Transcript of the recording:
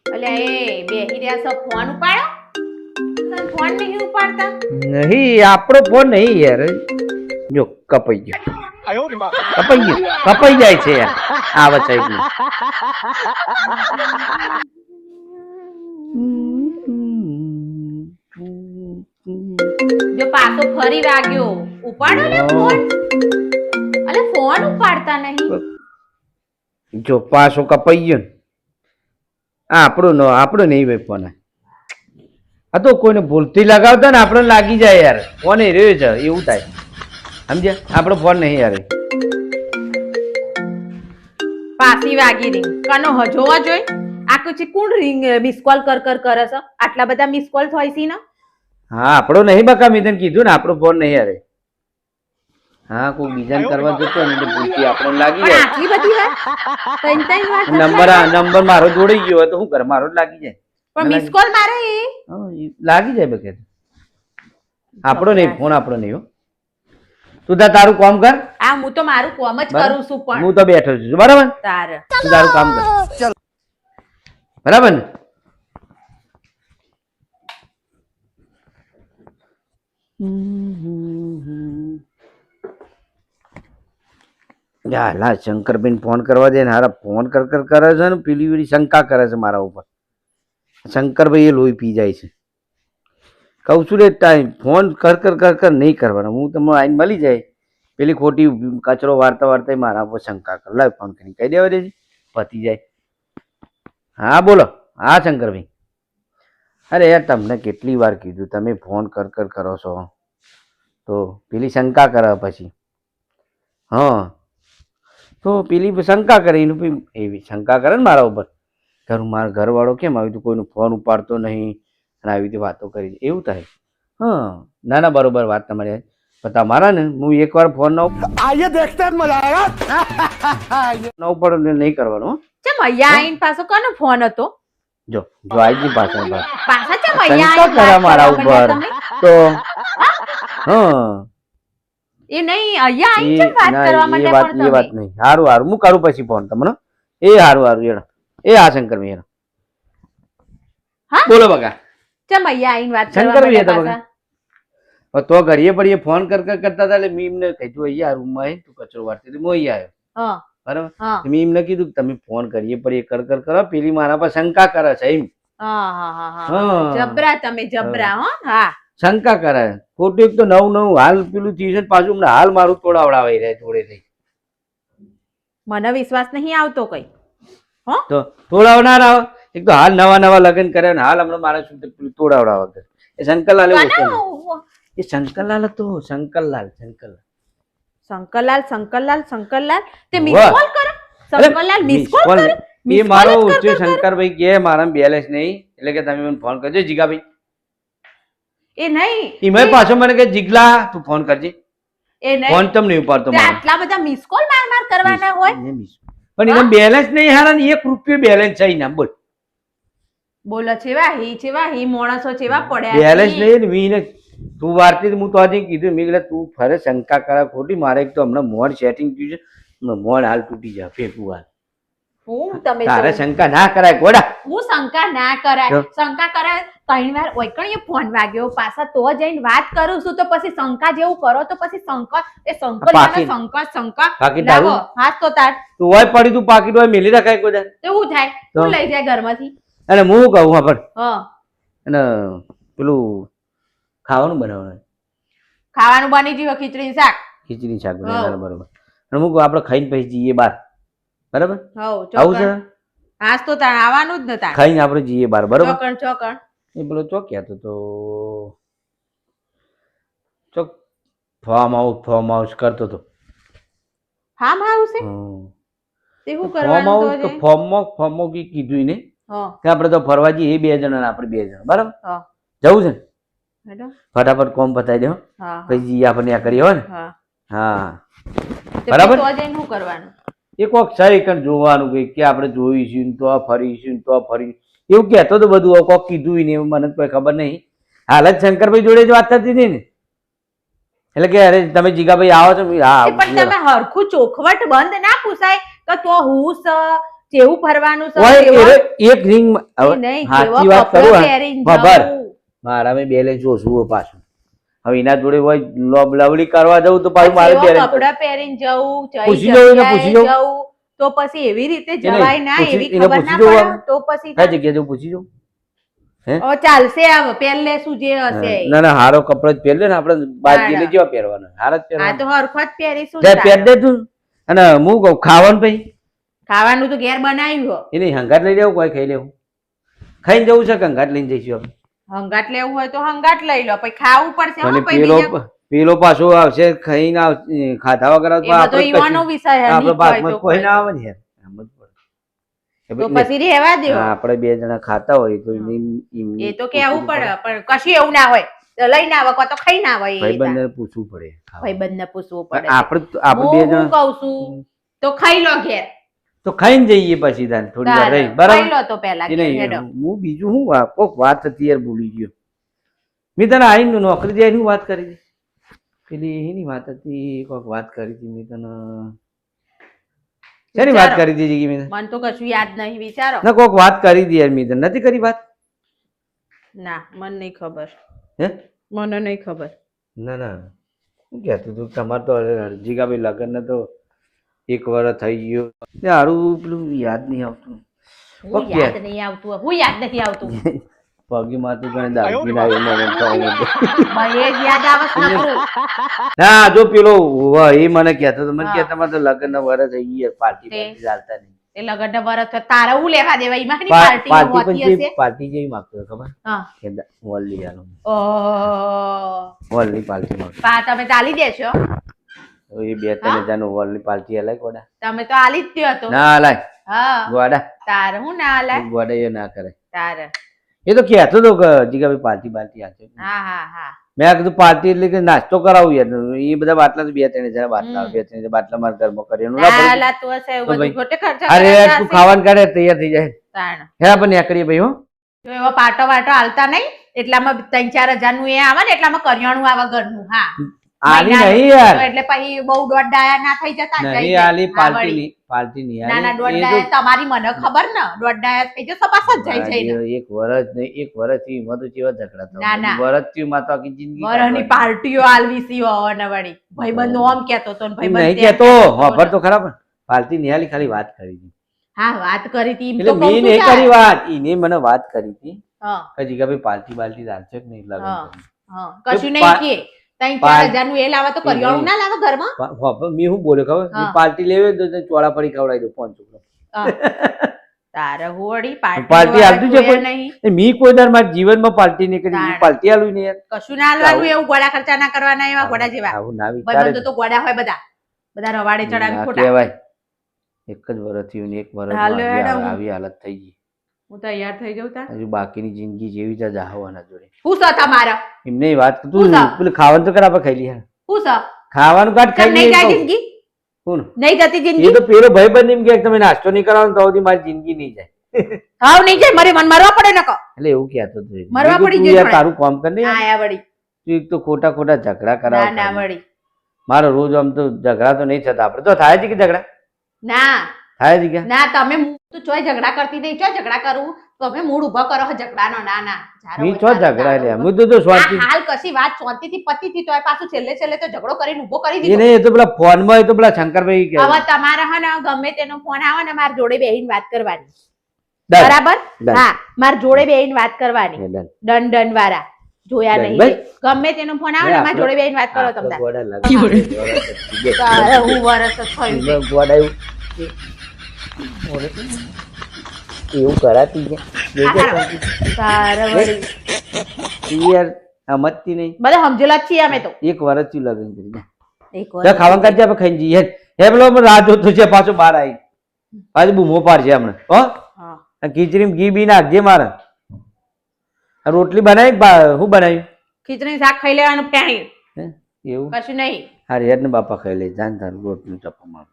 અલ્યા એ બેહી રહ્યા છો ફોન ઉપાડો ફોન નહીં ઉપાડતા નહીં આપણો ફોન નહીં યાર જો કપાઈ ગયો કપાઈ જાય છે યાર આવે સાહેબ જો પાછો ફરી વાગ્યો ઉપાડો ને ફોન અલે ફોન ઉપાડતા નહીં જો પાછો કપાઈ ગયો ને આપણો નહીં ભાઈ ફોન આ તો કોઈને ભૂલથી લગાવતા ને આપણે લાગી જાય યાર ફોન એ રહ્યો છે એવું થાય સમજ્યા આપણો ફોન નહીં યાર પાછી વાગી રિંગ કનો જોવા જોઈ આ કુછ કોણ રિંગ મિસ કોલ કર કરે છે આટલા બધા મિસ કોલ થાય છે ને હા આપણો નહીં બકા મેં તને કીધું ને આપણો ફોન નહીં યાર હા કોઈ બીજાને કરવા જતો ને એટલે ભૂલથી આપણો લાગી જાય આટલી બધી વાત ત્રણ વાત નંબર મારો જોડાઈ ગયો હોય તો શું કરે મારો જ લાગી જાય પણ મિસ કોલ મારે લાગી જાય બકે આપણો નહીં ફોન આપણો નહીં હો તું તારું કામ કર આ હું તો મારું કામ જ કરું છું પણ હું તો બેઠો છું બરાબર તારે તું તારું કામ કર ચાલ બરાબર ને લા શંકરબેન ફોન કરવા દે ને હારા ફોન કરે છે ને પેલી પેલી શંકા કરે છે મારા ઉપર શંકરભાઈ એ લોહી પી જાય છે કહું છું રે ટાઈમ ફોન કર નહીં કરવાનો હું તમને આઈને મળી જાય પેલી ખોટી કચરો વાર્તા મારા ઉપર શંકા કર લાવ ફોન કરી કહી દેવા દેજે પતી જાય હા બોલો હા શંકરભાઈ અરે યાર તમને કેટલી વાર કીધું તમે ફોન કરો છો તો પેલી શંકા કરે પછી હા તો પેલી શંકા કરે એનું એવી શંકા કરે ને મારા ઉપર મારા ઘરવાળો કેમ આવી તો કોઈનો ફોન ઉપાડતો નહીં અને આવી રીતે વાતો કરી એવું થાય હા ના બરોબર વાત તમારી તમારા ને હું એકવાર ફોન ન ઉપાડો નહીં કરવાનો ચમ અહીંયા આઈન પાછો કોનો ફોન હતો જો આઈજી પાછળ પાછા ચમ અહીંયા શંકા કરે મારા ઉપર તો હા એ નહીં અહીંયા આઈન ચમ વાત કરવા માટે પણ એ વાત નહીં હારું હું કરું પછી ફોન તમને એ હારું એડો એ આ શંકર ભાઈ હા બોલો બકા ચમ અહીંયા આઈન વાત શંકર કરવા ભાઈ માટે પાછા તો ઘડીએ પડીએ ફોન કરતા હતા એટલે મેં એમને કીધું અહીંયા રૂમમાં આવી તું કચરો વાળતી હતી હું અહીંયા આવ્યો બરાબર મેં એમને કીધું તમે ફોન કરીએ પડીએ કરો પેલી મારા પર શંકા કરે છે એમ જબરા તમે જબરા હો હા શંકા કરે ખોટું એક તો નવું હાલ પેલું થયું છે પાછું હમણાં હાલ મારું તોડાવડાવાઈ રહે જોડે થઈ મને વિશ્વાસ નહીં આવતો કઈ તો તોડાવનાર આવે એક તો હાલ નવા લગ્ન કર્યા ને હાલ હમણાં મારા શું પેલું તોડાવડાવા એ શંકરલાલ એ શંકરલાલ હતો શંકરલાલ તે મિસ કોલ કરો શંકરલાલ મિસ કોલ કરે એ મારો ઉચ્ચ શંકરભાઈ કે મારા બેલેન્સ નહીં એટલે કે તમે મને ફોન કરજો જીગાભાઈ એ નહીં એમાં પાછો મને કે જીગલા તું ફોન કરજે એ નહીં ફોન તમ નહીં ઉપાડતો આટલા બધા મિસ કોલ માર કરવાના હોય પણ એને બેલેન્સ નહીં હારા ને ₹1 બેલેન્સ છે ના બોલ બોલો છેવા હી માણસો છેવા પડ્યા બેલેન્સ નહીં ને વીને તું વારતી હું તો આજે કીધું મેં કીધું તું ફરે શંકા કરે ખોટી મારે એક તો હમણાં મોડ સેટિંગ થયું છે મોડ હાલ તૂટી જાય ફેંકવું હાલ હું તમે તારે શંકા ના કરાય ગોડા હું શંકા ના કરાય શંકા કરાય 3 વાર ઓયકણીએ ફોન વાગ્યો પાછા તો જઈને વાત કરું છું તો પછી શંકા જેવું કરો તો પછી શંકા લાવો હાથ તો તાર તું હોય પડી તું પાકીટ હોય મેલી રાખાય ગોડા એવું થાય તું લઈ જાય ઘરમાંથી અને હું કહું હા પણ હા અને પેલું ખાવાનું બની ગયું ખીચડી શાક બનાવવાનું બરોબર અને હું આપણે ખાઈને પછી જઈએ બાર બરાબર આવું છે આજ તો તાર આવવાનું જ નતા ખાઈને આપણે જઈએ બાર બરોબર ચોકણ એ પેલો ચોક્યા તો ચોક ફોર્મ હાઉસ કરતો હતો ફાર્મ હાઉસ તે શું કરવાનું ફોર્મમાં કીધું ને કે આપણે તો ફરવા જઈએ એ 2 જણા આપણે 2 જણા બરાબર જવું છે ને ફટાફટ કોમ પતાવી દે પછી જઈએ આપણે આ કરીએ હો ને હા બરાબર શું કરવાનું એ કોક સહી કણ જોવાનું કે આપણે જોઈશું તો ફરીશું એવું કહેતો તો બધું કોક કીધું ને એવું મને કોઈ ખબર નહીં હાલ જ શંકરભાઈ જોડે જ વાત થતી હતી ને એટલે કે અરે તમે જીગાભાઈ આવો છો પણ તમે હરખું ચોખવટ બંધ ના પૂછાય કે તો હું જેવું ફરવાનું છે ઓય તેવો- એક રિંગ નહીં, સાચી જેવો વાત કપડો કરું પહેરીને ખબર જવું. મારા મેં બેલેન્સ ઓછું હોય પાછું હવે એના જોડે હોય લવલી કરવા જવું તો પાછું મારે જેવો બેલેન્સ કપડાં પહેરીને જવું, જઈ પૂછી જવું એને, જગ્યાએ પૂછી જવું. જવું, તો પછી એવી રીતે નહીં, જવાય ના, પૂછી- એવી એને ખબર પૂછી ના જવું પડે આમ. તો પછી કઈ જગ્યાએ જવું પૂછી જવું ઓ ચાલશે આવ પહેલે શું જે હશે ના ના હારો કપડો જ પહેરલે ને આપણે બાજી ના. લઈ જેવા પહેરવાના હારા જ આ તો પહેરવાના હરખો જ પહેરીશું જાય પહેર તારે. દે તું અને હું કહું ખાવાનું પછી ખાવાનું તો ઘેર બનાવ્યું હો. એને હંગાટ લઈ લેવું કોઈ ખાઈ લેવું ખાઈને જવું છે કે હંગાટ લઈને જઈશું આપણે હંગાટ લેવું હોય તો હંગાટ લઈ લો, પછી ખાવું પડશે હો, અને પછી પેલો બીજા- પેલો પાછો આવશે ખાઈને ખાધા વગર એ બધો ઈવાનો વિષય હે, આપણે નહીં બાદમાં હોય તો કોઈ ના કોઈ. આવે ને યાર આમ જ પડે. તો પછી રહેવા દો. હા, આપણે બે જણા ખાતા હોય તો એ તો કેવું પડે, પણ કશું એવું ના હોય તો લઈને આવો કાં તો ખાઈ ના આવે એ ભાઈબંધને પૂછવું પડે ભાઈબંધને પૂછવું પડે. આપણે બે હું જણા કહું છું તો ખાઈ લો ઘેર. તો ખાઈને જઈએ પછી તાન થોડી વાર રહી ખાઈ બરાબર લો તો પહેલા એ ઘેર નહીં હેડો. હું બીજું હું કોક વાત હતી યાર ભૂલી ગયો મેં તને આવીને નોકરી જાય એની વાત કરી હતી પેલી એની વાત હતી કોક વાત કરી હતી મેં તને શેની વાત વિચારો. કરી હતી મેં મને તો કશું યાદ નહીં, વિચારો. ના કોક વાત કરી હતી યાર મેં તને નથી કરી વાત ના મને નહીં ખબર, હે મને નહીં ખબર. ના ના શું કહેતું તું તમારે તો જીગાભાઈ લગ્ન ને તો 1 વર્ષ થઈ ગયો સારું પેલું યાદ નહીં આવતું હું ઓકે. યાદ નહીં આવતું, હું યાદ નથી આવતું. પગી મારતું ગણે દારૂ પીને આવ્યો મને તો મને એ જ યાદ આવે છે નકરું. ના જો પેલો ઉવ્વ એ મને કહેતો તો મને હા. કે તમારે તો લગ્ન ના વર્ષ થઈ ગયા પાર્ટી તે. ચાલતા નહીં એ લગનના વરસ તો તારે હું લેવા દેવા એમાં ની પાર્ટી પાર્ટી હોતી પણ હશે. પાર્ટી જેવી માગતો હતો ખબર હા. કે વોલી આલો ઓહ. વોલની પાર્ટી માંગતો પા તમે તો આલી દેશો, તો એ 2-3 હજારનું વોલની પાર્ટી અલાય ગોડા તમે તો આલી જ દ્યો તો. ના અલાય હા ગોડા તારે હું ના આલાય ગોડા એ ના કરે તારે. એ તો કહેતો હતો કે જીગાભાઈ પાર્ટી પાર્ટી આપશે હા હા હા. મેં કીધું પાર્ટી એટલે કે નાસ્તો કરાવું યાર એ બધા બાટલા તો 2-3 હજાર બાટલા 2-3 હજાર બાટલા મારા ઘરમાં કરી એનું ના ના પડે. આલાતું હશે એવું તો બધું ભાઈ. ખોટે ખર્ચા અરે કરાતા તું હશે. ખાવાનું કાઢે તૈયાર થઈ જાય તાણ. હે પણ નીકળીએ ભાઈ હો જો એવો પાટો વાટો હાલતા નહીં, એટલામાં 3-4 હજારનું એ આવે ને એટલામાં કરિયાણું આવે ઘરનું. હા આલી મહિનાનું. નહીં યાર તો એટલે પછી બહુ દોઢ ડાયા ના થઈ જતા જઈ નહીં જાય. આલી હા, પાર્ટી વળી. ની પાર્ટી ની ના ના દોઢ આલી. એ ડાયા તમારી મને ખબર ને દોઢ ડાયા થઈ જશે પાછા જ જઈ જઈને. તો એક વર્ષ નહીં 1 વર્ષ થી એમાં તો કેવા ઝઘડા ના, ના. થતા વર્ષ થી માં તો આખી જિંદગી વરહની કાઢવાની. પાર્ટીઓ આલવી સી હોને વળી. ભાઈબંધો આમ કહેતો તો ને એમ ભાઈબંધ નહીં તેમ કેતો કહેતો હતો ખબર ને. તો ખરા પણ પાર્ટી ની આલી ખાલી વાત કરી હતી હા વાત કરી હતી એમ એટલે તો કહું મેં છું નહીં તાર. કરી વાત એને મને વાત કરી હતી હા કે જીગાભાઈ પાર્ટી બાલ્ટી રાખશે કે નહીં લગ્ન હા. કરીને. હા કશું તો નહીં પા- કે 3-4 પા- હજારનું એ લાવે તો એ કરિયાણું નહીં. ના લાવે ઘરમાં. મેં શું બોલ્યો ખબર હા. મેં પાર્ટી લેવી હોય તો તને ચોળા પડી ખવડાવી દઉં 5 છોકરો હા. તારે હોળી પાર્ટી પાર્ટી આલતું છે કોઈ? નહીં મી કોઈ દર મારા જીવનમાં પાર્ટી નહીં કરી તાણ. પાર્ટી આલું નહીં યાર કશું ના હાલવાનું એવું ગોળા ખર્ચા ના કરવાના એવા ગોળા જેવા. આવું ના વિચારે ભાઈબંધો તો ગોળા હોય બધા બધા રવાડે ચડાવી ના ખોટા. કહેવાય એક જ વર્ષ થયું ને 1 હાલો વર્ષમાં હેડો. આવી હાલત થઈ ગઈ હું તૈયાર થઈ જાઉં તાર. હજુ બાકીની જિંદગી જેવી જ જાહવાના જોડે હું છે તમારા? એમને વાત તું શું છે? પેલું ખાવાનું તો કર આપણે ખાઈ લઈએ હું છે? ખાવાનું કાઢ કેમ ખાઈ નહીં જાય લઈએ જિંદગી? કોણ નહીં જતી એ જિંદગી? તો પેલો ભાઈ બંધ એમ કે તમે નાસ્તો નહીં કરાવો ને તો સુધી મારી જિંદગી નહીં જાય હાવ નહીં જાય મારે મન મરવા પડે નકો. એટલે એવું કહેતો હતો એ. મરવા મેં પડી કીધું, તું ગયું યાર થોડા. તારું કામ કર ને યાર. આયા વળી. તું એક તો ખોટા ખોટા ઝઘડા ના કરાવ ના વળી. મારો રોજ આમ તો ઝઘડા તો નહીં થતા આપણે તો થાય છે કે ઝઘડા ના થાય છે કે ના તમે તો ચોય ઝઘડા કરતી નહીં, ચોય ઝઘડા કરું તમે મૂડ ઉભો કરો છો ઝઘડાનો. ના ના ઝારો મી હોય છો તારો, ઝઘડા લે તારો હું તો જો શાંતિ આ હાલ કશી વાત શાંતિથી પતીથી તોય પાછું છેલ્લે છેલ્લે તો ઝઘડો કરીને ઉભો કરી એ દીધો. નહીં એ તો પેલા ફોનમાં એ તો પેલા શંકરભાઈ કે હવે તમારે હે ને ગમે તેનો ફોન આવે ને મારા જોડે બેહીને વાત કરવાની. ડન. બરાબર? ડન. હા મારા જોડે બેહીને વાત કરવાની. એ ડન. ડન ડન વાળા જોયા ડન, નહીં. ભાઈ. ગમે તેનો ફોન આવે ને મારા જોડે બેહીને વાત કરો આપણો તમે. ગોડા લાગે. તારે હું વરસ જ થયું છે. ગોડા એવું કરાતી છે તારે વળી. યાર સમજતી નહીં બધા સમજેલા જ છીએ અમે તો. 1 વર્ષથી લગ્ન કરી દે એક તો ખાવાનું કાઢજે આપણે ખાઈને જઈએ હે પેલો અમે રાહ જોતો છે પાછો બહાર આવી પાછું બૂમો પાડશે હમણાં હો હા. આ ખીચડીમાં ઘી બી નાખજે મારે આ રોટલી બનાવી શું બનાવ્યું ખીચડી શાક ખાઈ લેવાનું પ્યાણી હે? એવું કશું નહીં. હા રેડ ને બાપા ખાઈ લે જાન તારું રોટનું ચપ્પા મારું